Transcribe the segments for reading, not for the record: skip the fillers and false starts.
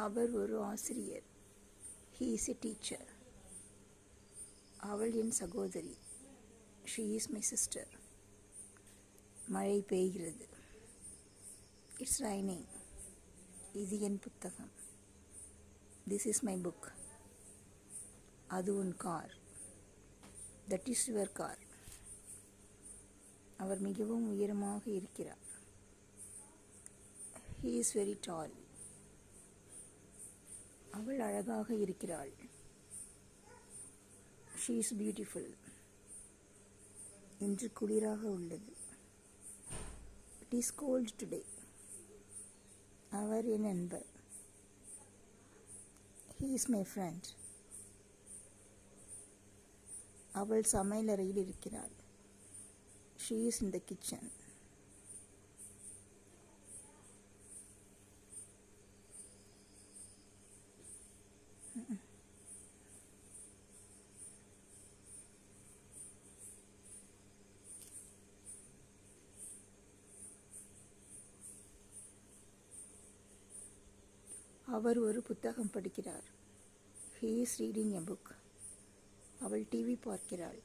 அவர் ஒரு ஆசிரியர். He is a teacher. அவள் என் சகோதரி. She is my sister. மழை பெய்கிறது. It's raining. இது என் புத்தகம். This is my book. அது உன் car. That is your car. அவர் மிகவும் உயரமாக இருக்கிறார். He is very tall. அவள் அழகாக இருக்கிறாள். She is beautiful. இன்று குளிராக உள்ளது. It is cold today. அவர் என் நண்பர். He is my friend. அவள் சமையலறையில் இருக்கிறாள். She is in the kitchen. அவர் ஒரு புத்தகம் படிக்கிறார். He is reading a book. அவள் டிவி பார்க்கிறாள்.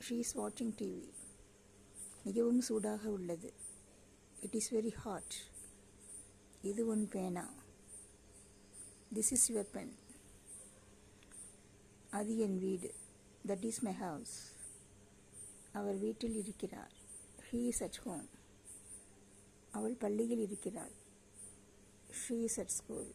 She is watching TV. மிகவும் சூடாக உள்ளது. It is very hot. இது உன் பேனா. This is your pen. அது என் வீடு. That is my house. அவர் வீட்டில் இருக்கிறார். He is at home. அவள் பள்ளியில் இருக்கிறாள். She is at school.